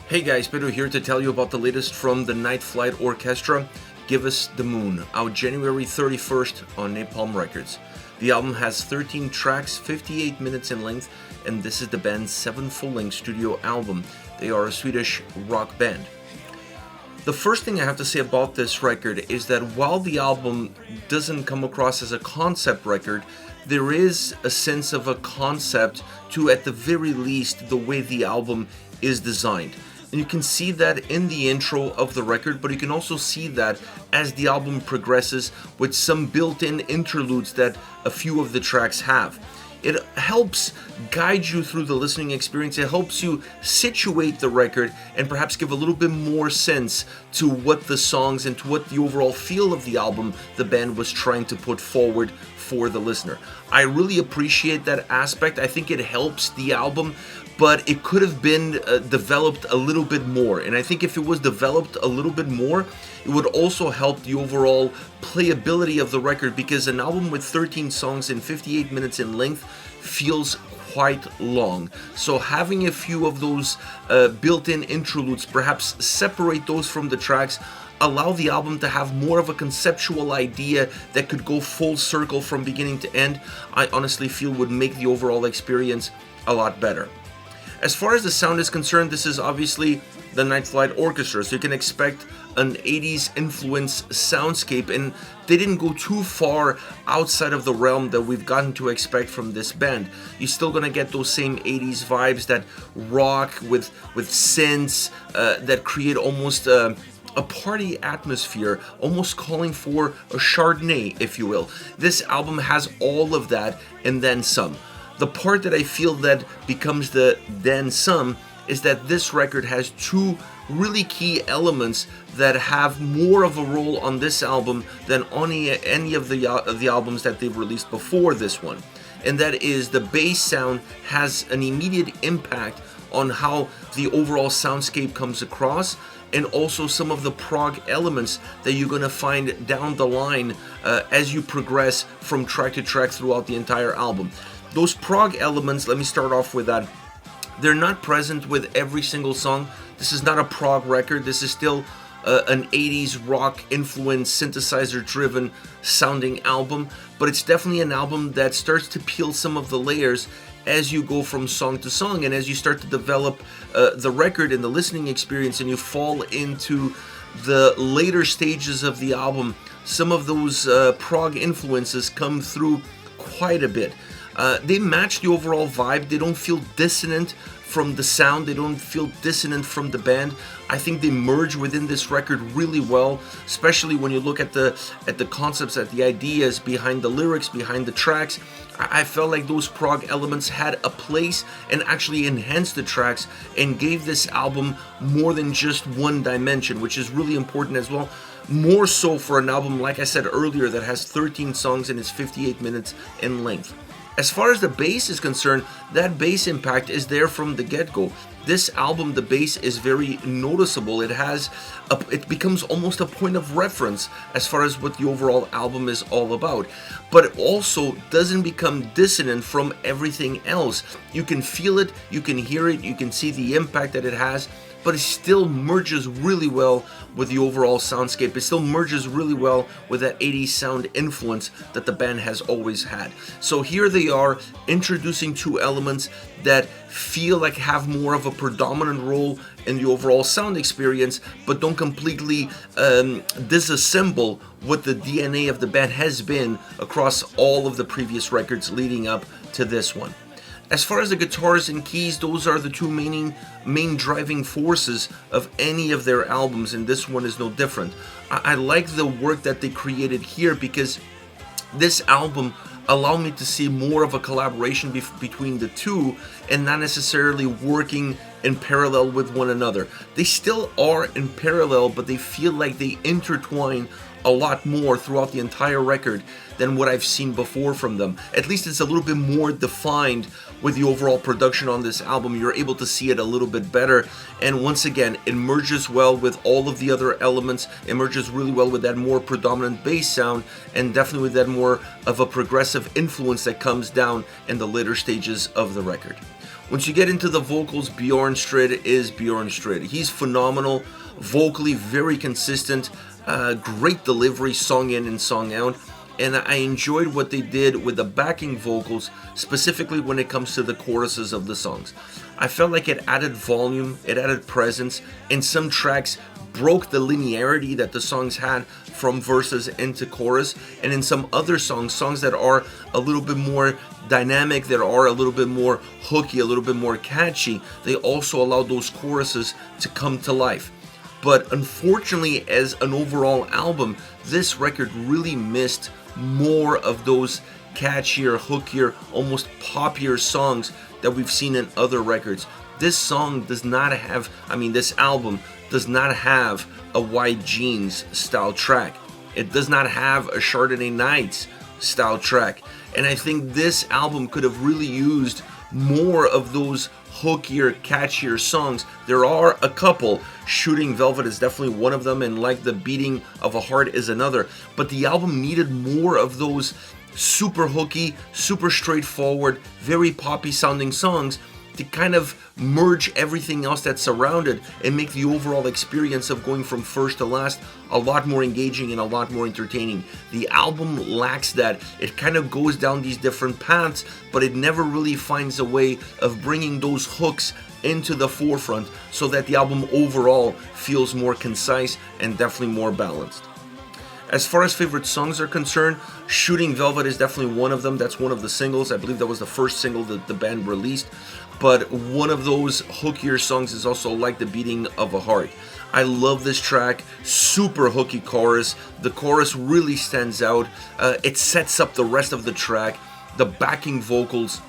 Hey guys, Pedro here to tell you about the latest from the Night Flight Orchestra, Give Us the Moon, out January 31st on Napalm Records. The album has 13 tracks, 58 minutes in length, and this is the band's 7th full-length studio album. They are a Swedish rock band. The first thing I have to say about this record is that while the album doesn't come across as a concept record, there is a sense of a concept to, at the very least, the way the album is designed. And you can see that in the intro of the record, but you can also see that as the album progresses with some built-in interludes that a few of the tracks have. It helps guide you through the listening experience. It helps you situate the record and perhaps give a little bit more sense to what the songs and to what the overall feel of the album the band was trying to put forward for the listener. I really appreciate that aspect. I think it helps the album, but it could have been developed a little bit more. And I think if it was developed a little bit more, it would also help the overall playability of the record, because an album with 13 songs and 58 minutes in length feels quite long. So having a few of those built-in interludes, perhaps separate those from the tracks, allow the album to have more of a conceptual idea that could go full circle from beginning to end, I honestly feel would make the overall experience a lot better. As far as the sound is concerned, this is obviously the Night Flight Orchestra, so you can expect an 80s influence soundscape, and they didn't go too far outside of the realm that we've gotten to expect from this band. You're still gonna get those same 80s vibes, that rock with synths that create almost a party atmosphere, almost calling for a Chardonnay, if you will. This album has all of that and then some. The part that I feel that becomes the then some is that this record has two really key elements that have more of a role on this album than on any of the albums that they've released before this one. And that is, the bass sound has an immediate impact on how the overall soundscape comes across, and also some of the prog elements that you're going to find down the line as you progress from track to track throughout the entire album. Those prog elements, let me start off with that. They're not present with every single song. This is not a prog record. This is still an 80s rock influence, synthesizer driven sounding album, but it's definitely an album that starts to peel some of the layers as you go from song to song, and as you start to develop the record and the listening experience, and you fall into the later stages of the album, some of those prog influences come through quite a bit. They match the overall vibe. They don't feel dissonant from the sound. They don't feel dissonant from the band. I think they merge within this record really well, especially when you look at the concepts, at the ideas behind the lyrics, behind the tracks. I felt like those prog elements had a place and actually enhanced the tracks and gave this album more than just one dimension, which is really important as well. More so for an album, like I said earlier, that has 13 songs and is 58 minutes in length. As far as the bass is concerned, that bass impact is there from the get-go. This album, the bass is very noticeable. It becomes almost a point of reference as far as what the overall album is all about. But it also doesn't become dissonant from everything else. You can feel it, you can hear it, you can see the impact that it has, but it still merges really well with the overall soundscape. It still merges really well with that 80s sound influence that the band has always had. So here they are, introducing two elements that feel like have more of a predominant role in the overall sound experience, but don't completely disassemble what the DNA of the band has been across all of the previous records leading up to this one. As far as the guitars and keys, those are the two main driving forces of any of their albums, and this one is no different. I like the work that they created here, because this album allowed me to see more of a collaboration between the two, and not necessarily working in parallel with one another. They still are in parallel, but they feel like they intertwine a lot more throughout the entire record than what I've seen before from them. At least it's a little bit more defined with the overall production on this album. You're able to see it a little bit better, and once again, it merges well with all of the other elements. It merges really well with that more predominant bass sound, and definitely with that more of a progressive influence that comes down in the later stages of the record. Once you get into the vocals, Bjornstrid is Bjornstrid. He's phenomenal, vocally very consistent, great delivery, song in and song out. And I enjoyed what they did with the backing vocals, specifically when it comes to the choruses of the songs. I felt like it added volume, it added presence, and some tracks broke the linearity that the songs had from verses into chorus. And in some other songs that are a little bit more dynamic, that are a little bit more hooky, a little bit more catchy, they also allow those choruses to come to life. But unfortunately, as an overall album, this record really missed more of those catchier, hookier, almost poppier songs that we've seen in other records. This song does not have, this album does not have a White Jeans style track. It does not have a Chardonnay Nights style track. And I think this album could have really used more of those hookier, catchier songs. There are a couple. Shooting Velvet is definitely one of them, and Like the Beating of a Heart is another. But the album needed more of those super hooky, super straightforward, very poppy sounding songs to kind of merge everything else that's surrounded and make the overall experience of going from first to last a lot more engaging and a lot more entertaining. The album lacks that. It kind of goes down these different paths, but it never really finds a way of bringing those hooks into the forefront so that the album overall feels more concise and definitely more balanced. As far as favorite songs are concerned, Shooting Velvet is definitely one of them. That's one of the singles. I believe that was the first single that the band released. But one of those hookier songs is also Like the Beating of a Heart. I love this track. Super hooky chorus. The chorus really stands out. It sets up the rest of the track. The backing vocals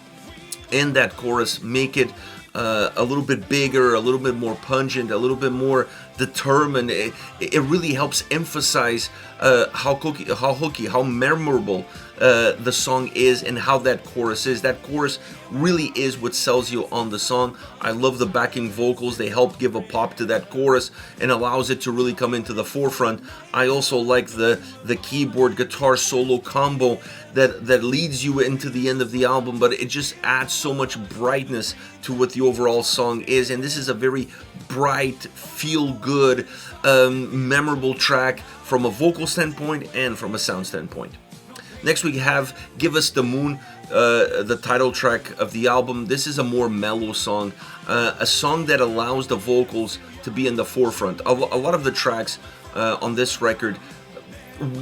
in that chorus make it a little bit bigger, a little bit more pungent, a little bit more determined. It really helps emphasize how hooky, how memorable the song is and how that chorus is. That chorus really is what sells you on the song. I love the backing vocals. They help give a pop to that chorus and allows it to really come into the forefront. I also like the keyboard guitar solo combo that leads you into the end of the album, but it just adds so much brightness to what the overall song is. And this is a very bright, feel-good, memorable track from a vocal standpoint and from a sound standpoint. Next we have Give Us the Moon, the title track of the album. This is a more mellow song, a song that allows the vocals to be in the forefront. A lot of the tracks on this record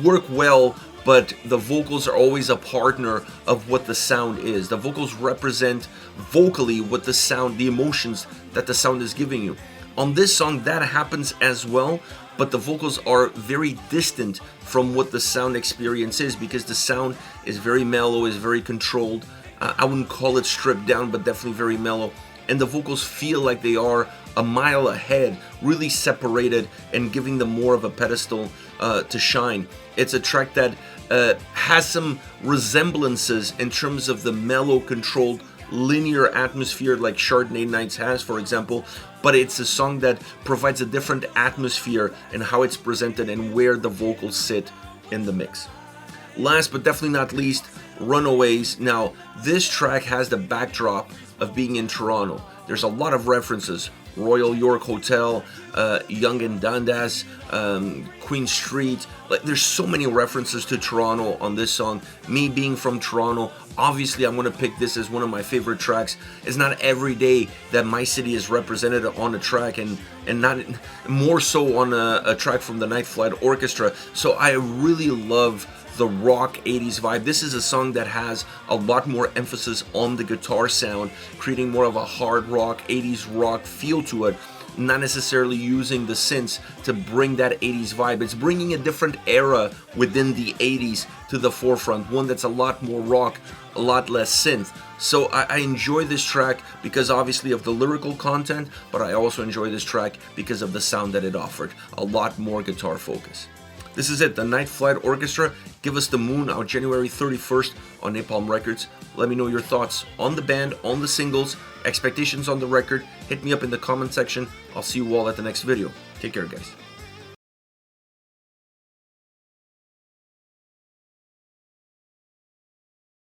work well, but the vocals are always a partner of what the sound is. The vocals represent vocally what the sound, the emotions that the sound is giving you. On this song, that happens as well, but the vocals are very distant from what the sound experience is because the sound is very mellow, is very controlled. I wouldn't call it stripped down, but definitely very mellow. And the vocals feel like they are a mile ahead, really separated and giving them more of a pedestal to shine. It's a track that has some resemblances in terms of the mellow, controlled, linear atmosphere like Chardonnay Nights has, for example, but it's a song that provides a different atmosphere in how it's presented and where the vocals sit in the mix. Last but definitely not least, Runaways. Now, this track has the backdrop of being in Toronto. There's a lot of references. Royal York Hotel, Yonge and Dundas, Queen Street. Like, there's so many references to Toronto on this song. Me being from Toronto, obviously I'm going to pick this as one of my favorite tracks. It's not every day that my city is represented on a track, and not more so on a track from the Night Flight Orchestra. So I really love the rock 80s vibe. This is a song that has a lot more emphasis on the guitar sound, creating more of a hard rock, 80s rock feel to it, not necessarily using the synths to bring that 80s vibe. It's bringing a different era within the 80s to the forefront, one that's a lot more rock, a lot less synth. So I enjoy this track because obviously of the lyrical content, but I also enjoy this track because of the sound that it offered, a lot more guitar focus. This is it, the Night Flight Orchestra, Give Us the Moon, out January 31st on Napalm Records. Let me know your thoughts on the band, on the singles, expectations on the record. Hit me up in the comment section. I'll see you all at the next video. Take care, guys.